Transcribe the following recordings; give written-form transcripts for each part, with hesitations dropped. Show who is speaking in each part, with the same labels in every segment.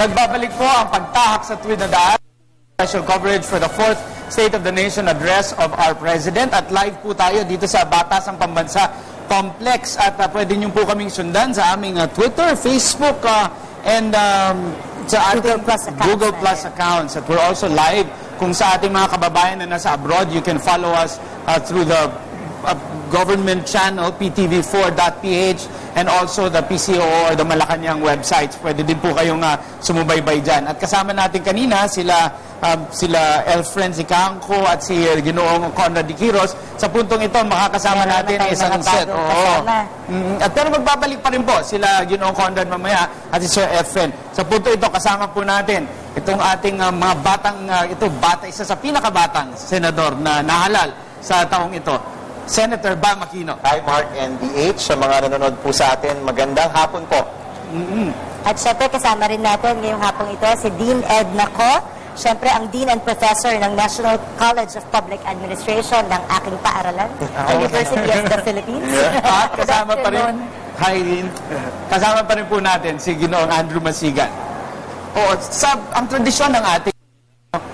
Speaker 1: Nagbabalik po ang pagtahak sa tuwid na daan. Special coverage for the 4th State of the Nation address of our President. At live po tayo dito sa Batasang Pambansa Complex. At pwede niyo po kaming sundan sa aming Twitter, Facebook, and sa ating Google Plus accounts. At we're also live kung sa ating mga kababayan na nasa abroad. You can follow us through the government channel, ptv4.ph, and also the PCO or the Malacanang websites. Pwede din po kayong sumubaybay dyan. At kasama natin kanina sila Elfren Zicangco at si Ginoong Conrad de Quiros. Sa puntong ito, makakasama natin isang set. At pero magbabalik pa rin po sila Ginoong Conrad mamaya at si Sir Elfren. Sa punto ito, kasama po natin itong ating mga batang, isa sa pinakabatang senador na nahalal sa taong ito. Senator Bam Aquino.
Speaker 2: Hi Mark and BH, sa mga nanonood po sa atin, magandang hapon po.
Speaker 3: At syempre kasama rin natin ngayong hapong ito si Dean Ed Naco, syempre ang Dean and Professor ng National College of Public Administration ng aking paaralan, University of the Philippines.
Speaker 1: At kasama pa rin, hi Dean, kasama pa rin po natin si Ginoong Andrew Masigan. Ang tradisyon ng ating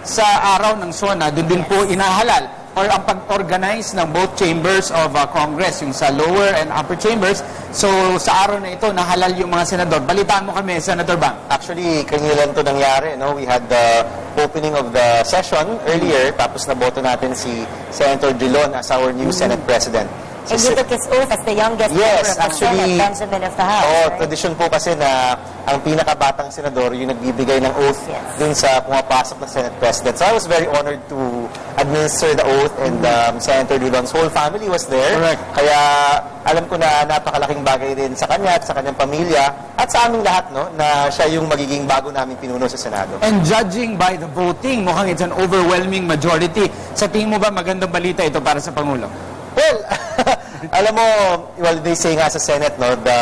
Speaker 1: sa araw ng SONA, doon din po inahalal or ang pag-organize ng both chambers of Congress, yung sa lower and upper chambers. So, sa araw na ito, nahalal yung mga senador. Balitaan mo kami, Senator Bang.
Speaker 2: Actually, kanina lang ito nangyari. No? We had the opening of the session earlier, tapos naboto natin si Senator Drilon as our new Senate President.
Speaker 3: And you took his oath as the youngest member of the Senate, Benjamin of the House. Right?
Speaker 2: Tradisyon po kasi na ang pinakabatang senador yung nagbibigay ng oath dun sa pumapasok na Senate President. So I was very honored to administer the oath, and Senator Drilon's whole family was there.
Speaker 1: Correct.
Speaker 2: Kaya alam ko na napakalaking bagay din sa kanya at sa kanyang pamilya at sa aming lahat, no, na siya yung magiging bago naming pinuno sa Senado.
Speaker 1: And judging by the voting, mukhang it's an overwhelming majority. Sa tingin mo ba magandang balita ito para sa Pangulo?
Speaker 2: Well, alam mo, well, they say nga sa Senate, no, the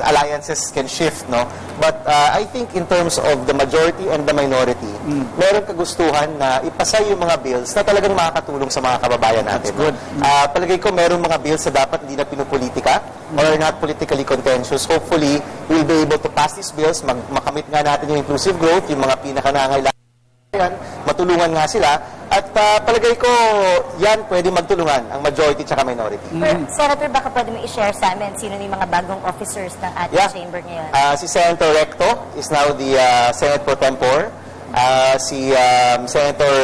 Speaker 2: alliances can shift, no? But I think in terms of the majority and the minority, meron kagustuhan na ipasa yung mga bills na talagang makakatulong sa mga kababayan natin.
Speaker 1: That's good.
Speaker 2: Palagay ko, meron mga bills na dapat hindi na pinupolitika or not politically contentious. Hopefully, we'll be able to pass these bills, makamit nga natin yung inclusive growth, yung mga pinakanangailangan, matulungan nga sila. At palagay ko, yan pwede magtulungan, ang majority tsaka minority.
Speaker 3: Senator, baka pwede mo i-share sa amin sino yung mga bagong officers ng ating chamber ngayon?
Speaker 2: Si Senator Recto is now the Senate Pro Tempore. Si Senator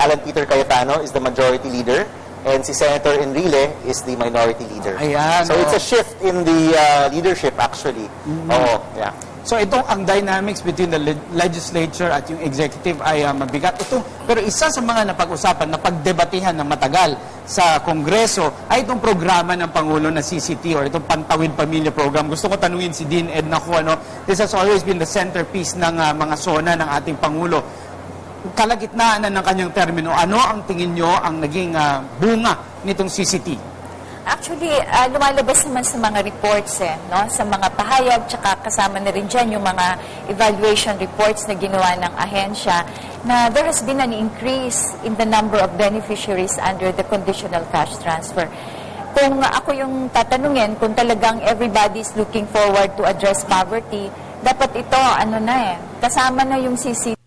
Speaker 2: Alan Peter Cayetano is the majority leader. And si Senator Enrile is the minority leader.
Speaker 1: Ayan,
Speaker 2: so it's a shift in the leadership actually. Yeah.
Speaker 1: So itong ang dynamics between the legislature at yung executive ay mabigat. Pero isa sa mga napag-usapan na pagdebatehan ng matagal sa Kongreso ay itong programa ng Pangulo na CCT or itong Pantawid Pamilya Program. Gusto ko tanungin si Dean Ed Naco, this has always been the centerpiece ng mga SONA ng ating Pangulo. Kalagitnaan na ng kanyang termino, ano ang tingin nyo ang naging bunga nitong CCT?
Speaker 4: Actually, lumalabas naman sa mga reports, no? Sa mga pahayag, tsaka kasama na rin dyan yung mga evaluation reports na ginawa ng ahensya, na there has been an increase in the number of beneficiaries under the conditional cash transfer. Kung ako yung tatanungin, kung talagang everybody is looking forward to address poverty, dapat ito, kasama na yung CCT,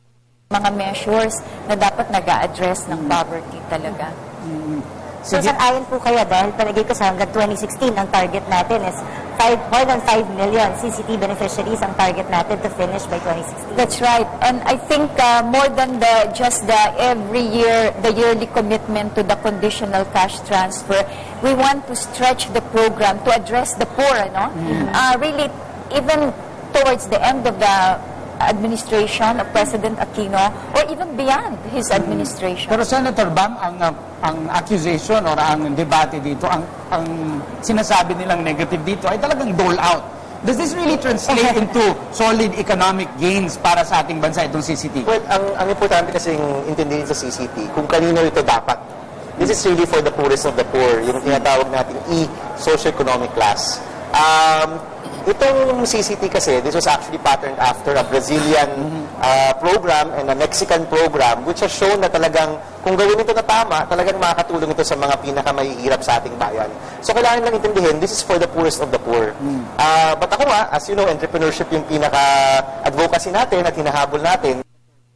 Speaker 4: mga measures na dapat nag-a-address ng poverty talaga.
Speaker 3: So, sang-ayon po kayo dahil palagay ko sa hanggang 2016, ang target natin is more than 5 million CCT beneficiaries ang target natin to finish by 2016.
Speaker 4: That's right. And I think more than just the yearly commitment to the conditional cash transfer, we want to stretch the program to address the poor, really, even towards the end of the administration of President Aquino or even beyond his administration.
Speaker 1: Pero Senator Bam, ang accusation or ang debate dito, ang sinasabi nilang negative dito ay talagang dole out. Does this really translate into solid economic gains para sa ating bansa, itong CCT?
Speaker 2: Well, ang importante kasing intindihin sa CCT, kung kanino ito dapat. This is really for the poorest of the poor, yung tinatawag natin E-socioeconomic class. Itong CCT kasi, this was actually patterned after a Brazilian program and a Mexican program which has shown na talagang kung gawin ito na tama, talagang makakatulong ito sa mga pinakamahihirap sa ating bayan. So kailangan lang intindihin, this is for the poorest of the poor. But ako nga, as you know, entrepreneurship yung pinaka-advocacy natin at hinahabol natin.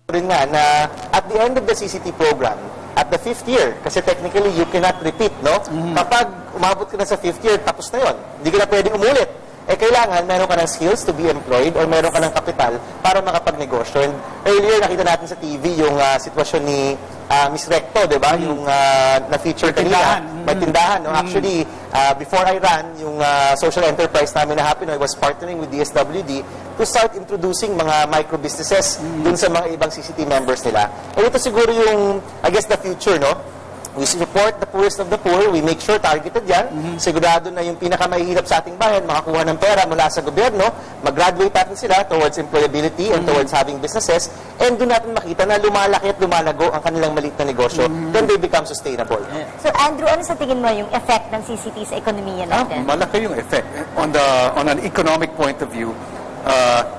Speaker 2: Rin nga na at the end of the CCT program, at the 5th year, kasi technically you cannot repeat, no? Kapag umabot ka na sa 5th year, tapos na yon. Hindi ka na pwedeng umulit. Kailangan meron ka ng skills to be employed or meron ka ng kapital para makapagnegosyo. And earlier, nakita natin sa TV yung sitwasyon ni Miss Recto, di ba? Yung na-feature kanina. May tindahan. No? Actually, before I ran, yung social enterprise namin na Happy Noy was partnering with DSWD to start introducing mga micro-businesses dun sa mga ibang CCT members nila. And ito siguro yung, I guess, the future, no? We support the poorest of the poor. We make sure targeted yan. Sigurado na yung pinakamahihirap sa ating bayan makakuha ng pera mula sa gobyerno. Mag-graduate natin sila towards employability and towards having businesses. And doon natin makita na lumalaki at lumalago ang kanilang maliit na negosyo. Then they become sustainable.
Speaker 3: So Andrew, ano sa tingin mo yung effect ng CCT sa ekonomiya natin?
Speaker 5: Malaki yung effect. On an economic point of view,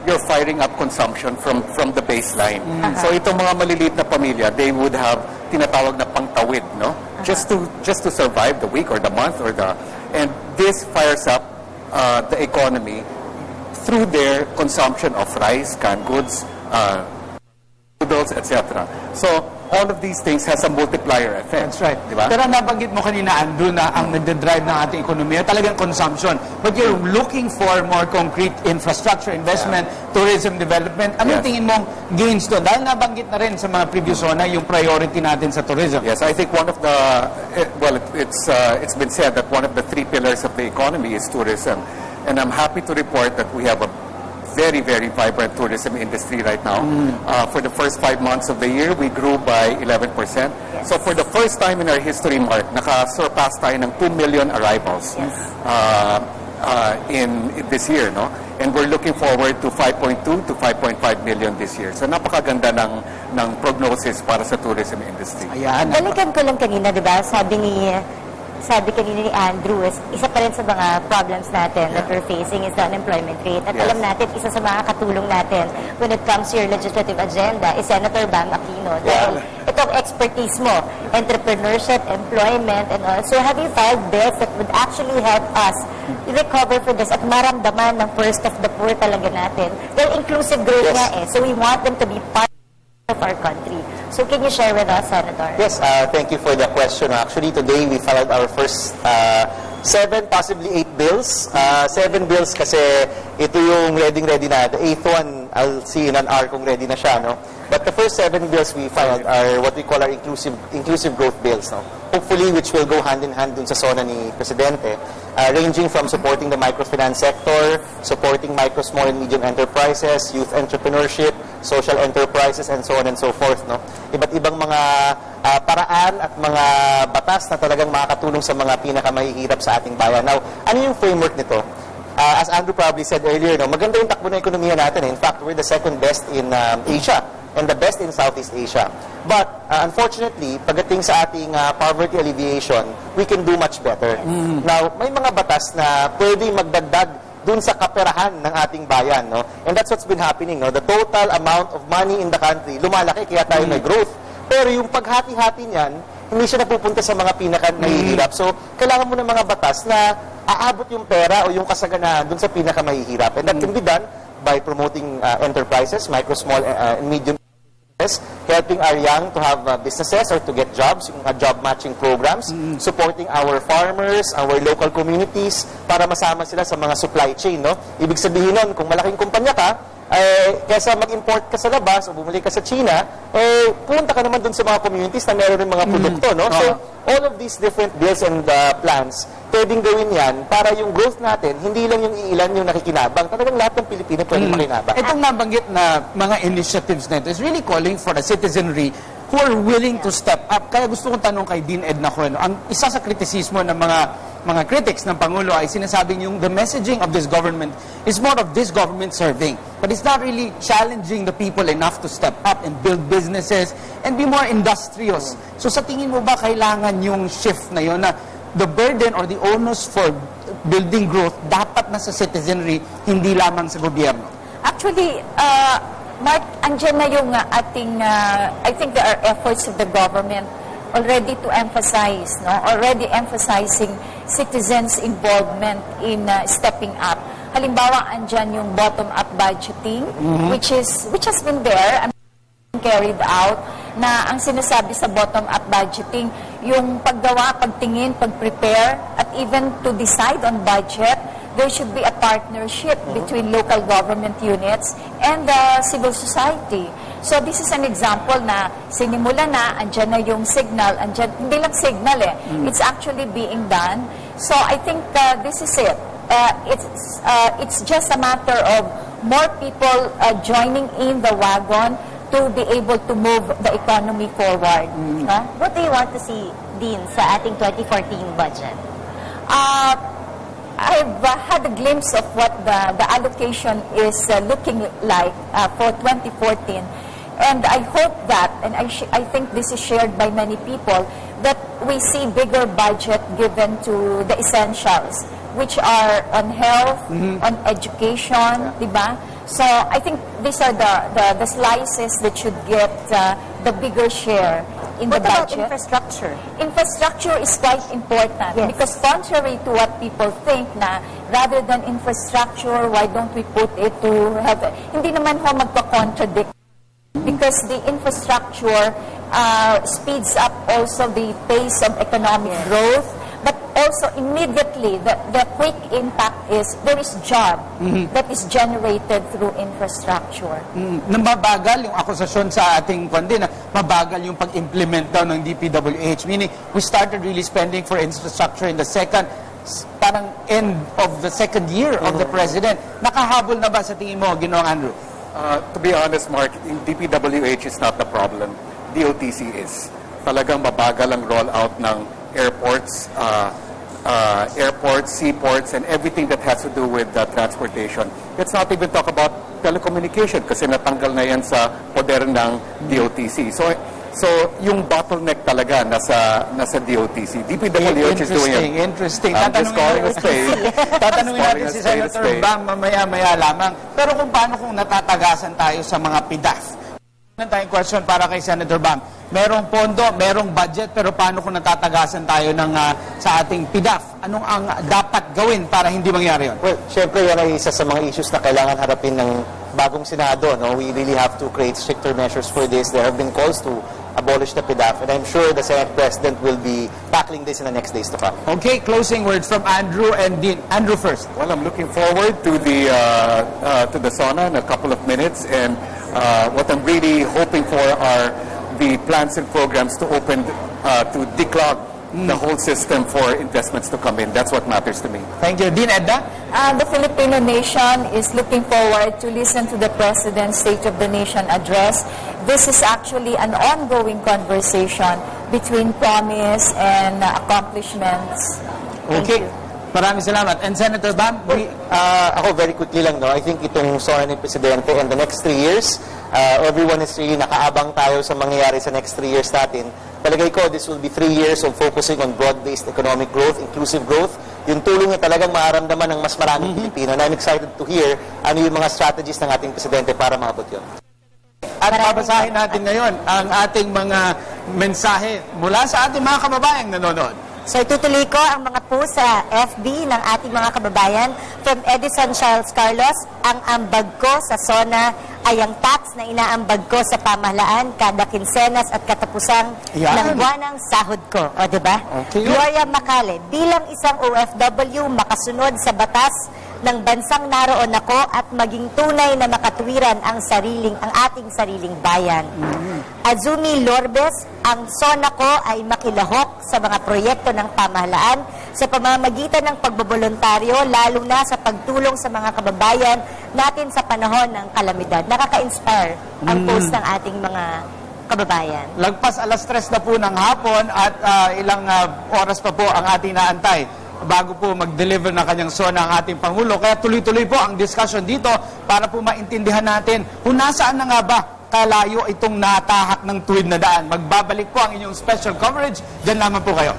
Speaker 5: you're firing up consumption from the baseline. So itong mga maliliit na pamilya, they would have tinatawag na pangtawid, no? Just to survive the week or the month and this fires up the economy through their consumption of rice, canned goods, noodles, etc. So all of these things has a multiplier effect.
Speaker 1: That's right.
Speaker 5: Diba?
Speaker 1: Pero nabanggit mo kanina, Andrew, na ang nagdadrive ng ating ekonomiya talagang consumption. But you're looking for more concrete infrastructure investment, tourism development. Anong tingin mong gains doon? Dahil nabanggit na rin sa mga previous zona yung priority natin sa tourism.
Speaker 5: Yes, I think one of the, it's been said that one of the 3 pillars of the economy is tourism. And I'm happy to report that we have a very, very vibrant tourism industry right now. For the first 5 months of the year, we grew by 11%. So for the first time in our history, Mark, naka-surpass tayo ng 2 million arrivals in this year, no? And we're looking forward to 5.2 to 5.5 million this year. So napakaganda ng prognosis para sa tourism industry.
Speaker 1: Ayan.
Speaker 3: Balikan ko lang kanina, di ba? Sabi kanina ni Andrew, isa pa rin sa mga problems natin that we're facing is the unemployment rate. At alam natin, isa sa mga katulong natin when it comes to your legislative agenda is Senator Bam Aquino. Dahil itong expertise mo, entrepreneurship, employment, and all. So have you filed bills that would actually help us recover for this at maramdaman ng first of the poor talaga natin? They're inclusive growth nga eh. So we want them to be part of our country. So can you share with us, Senator?
Speaker 2: Yes, thank you for the question. Actually, today we filed our first 7, possibly 8 bills. 7 bills kasi ito yung ready na. The 8th one, I'll see in an hour kung ready na siya, no? But the first 7 bills we filed are what we call our inclusive growth bills, no? Hopefully, which will go hand in hand dun sa zona ni Presidente, ranging from supporting the microfinance sector, supporting micro, small, and medium enterprises, youth entrepreneurship, social enterprises, and so on and so forth, no? Iba't ibang mga paraan at mga batas na talagang makakatulong sa mga pinakamahihirap sa ating bayan. Now, ano yung framework nito? As Andrew probably said earlier, no, maganda yung takbo ng ekonomiya natin. In fact, we're the second best in Asia and the best in Southeast Asia. But, unfortunately, pagdating sa ating poverty alleviation, we can do much better. Now, may mga batas na pwede magdagdag dun sa kaperahan ng ating bayan, no? And that's what's been happening, no? The total amount of money in the country, lumalaki, kaya tayo may growth. Pero yung paghati-hati niyan, hindi siya napupunta sa mga pinaka-mahihirap. So, kailangan mo ng mga batas na aabot yung pera o yung kasaganahan dun sa pinaka-mahihirap. And that can be done by promoting enterprises, micro, small, and medium businesses, helping our young to have businesses or to get jobs, yung job matching programs, supporting our farmers, our local communities, para masama sila sa mga supply chain, no? Ibig sabihin nun, kung malaking kumpanya ka, kesa mag-import ka sa labas o bumili ka sa China, punta ka naman dun sa mga communities na meron ng mga produkto, no? So, all of these different bills and plans, pwedeng gawin yan para yung growth natin, hindi lang yung iilan yung nakikinabang. Talagang lahat ng Pilipino pwedeng makinabang.
Speaker 1: Itong nabanggit na mga initiatives na ito is really calling for a citizenry who are willing to step up. Kaya gusto kong tanong kay Dean Ed Naco, ang isa sa kritisismo ng mga critics ng Pangulo ay sinasabing yung the messaging of this government is more of this government serving. But it's not really challenging the people enough to step up and build businesses and be more industrious. So sa tingin mo ba kailangan yung shift na yun na the burden or the onus for building growth dapat nasa citizenry, hindi lamang sa gobyerno?
Speaker 4: Actually, Mark, andyan na yung ating, I think there are efforts of the government already to emphasize, already emphasizing citizens' involvement in stepping up. Halimbawa, andyan yung bottom-up budgeting, which has been there, carried out, na ang sinasabi sa bottom-up budgeting, yung paggawa, pagtingin, pag-prepare, at even to decide on budget, there should be a partnership between local government units and the civil society. So this is an example na sinimula na, andyan na yung signal, andyan, hindi lang signal it's actually being done. So I think this is it. It's just a matter of more people joining in the wagon to be able to move the economy forward.
Speaker 3: What do you want to see, Dean, sa ating 2014 budget?
Speaker 4: I've had a glimpse of what the allocation is looking like for 2014. And I hope that, and I think this is shared by many people, that we see bigger budget given to the essentials, which are on health, on education, diba? So I think these are the slices that should get the bigger share in the
Speaker 3: What about
Speaker 4: budget.
Speaker 3: infrastructure?
Speaker 4: Infrastructure is quite important because contrary to what people think na rather than infrastructure, why don't we put it to have, hindi naman ho magpa-contradict because the infrastructure speeds up also the pace of economic growth. But also immediately, the quick impact is there is job that is generated through infrastructure.
Speaker 1: Mabagal yung akusasyon sa ating kundi na mabagal yung pag-implement daw ng DPWH. Meaning, we started really spending for infrastructure in the parang end of the second year of the President. Nakahabol na ba sa tingin mo, Ginoong Andrew?
Speaker 5: To be honest, Mark, DPWH is not the problem. DOTC is. Talagang mabagal ang rollout ng airports, seaports, and everything that has to do with transportation. Let's not even talk about telecommunication kasi natanggal na yan sa poder ng DOTC. So yung bottleneck talaga nasa DOTC. DPWH is doing it.
Speaker 1: Interesting.
Speaker 5: I'm just calling a spade.
Speaker 1: Tatanungin natin si Senator Bam mamaya-maya lamang. Pero paano kung natatagasan tayo sa mga PIDAF? Meron tayong question para kay Senator Bam. Merong pondo, merong budget, pero paano kung natatagasan tayo sa ating PIDAF? Anong ang dapat gawin para hindi mangyari yun?
Speaker 2: Well, syempre yan ay isa sa mga issues na kailangan harapin ng bagong Senado. We really have to create stricter measures for this. There have been calls to abolish the PIDAF, and I'm sure the Senate President will be tackling this in the next days to come.
Speaker 1: Okay, closing words from Andrew and Dean. Andrew first.
Speaker 5: Well, I'm looking forward to the SONA in a couple of minutes, and what I'm really hoping for are the plans and programs to open, to declog the whole system for investments to come in. That's what matters to me.
Speaker 1: Thank you. Dean Edda?
Speaker 4: The Filipino nation is looking forward to listen to the President's State of the Nation address. This is actually an ongoing conversation between promise and accomplishments.
Speaker 1: Okay. Maraming salamat. And Senator Bam?
Speaker 2: Ako, very quickly lang, I think itong SONA ni Presidente and the next 3 years, everyone is really nakaabang tayo sa mangyayari sa next 3 years natin. Palagay ko, this will be 3 years of focusing on broad-based economic growth, inclusive growth, yung tulong na talagang maaramdaman ng mas maraming Pilipino. And I'm excited to hear ano yung mga strategies ng ating Presidente para maabot yun.
Speaker 1: At babasahin natin ngayon ang ating mga mensahe mula sa ating mga kababayang nanonood.
Speaker 3: So itutuloy ko ang mga post sa FB ng ating mga kababayan. From Edison Charles Carlos, ang ambag ko sa SONA ay ang tax na inaambag ko sa pamahalaan kada kinsenas at katapusang ng buwanang sahod ko. O, diba?
Speaker 1: Okay.
Speaker 3: Gloria Macale, bilang isang OFW, makasunod sa batas ng bansang naroon ako at maging tunay na makatuwiran ang ating sariling bayan. Azumi Lorbes, ang SONA ko ay makilahok sa mga proyekto ng pamahalaan sa pamamagitan ng pagbobolontaryo, lalo na sa pagtulong sa mga kababayan natin sa panahon ng kalamidad. Nakaka-inspire ang post ng ating mga kababayan.
Speaker 1: Lagpas 3:00 na po ng hapon at ilang oras pa po ang ating naantay bago po mag-deliver na kanyang SONA ang ating Pangulo. Kaya tuloy-tuloy po ang discussion dito para po maintindihan natin kung nasaan na nga ba kalayo itong natahak ng tuwid na daan. Magbabalik po ang inyong special coverage. Diyan lamang po kayo.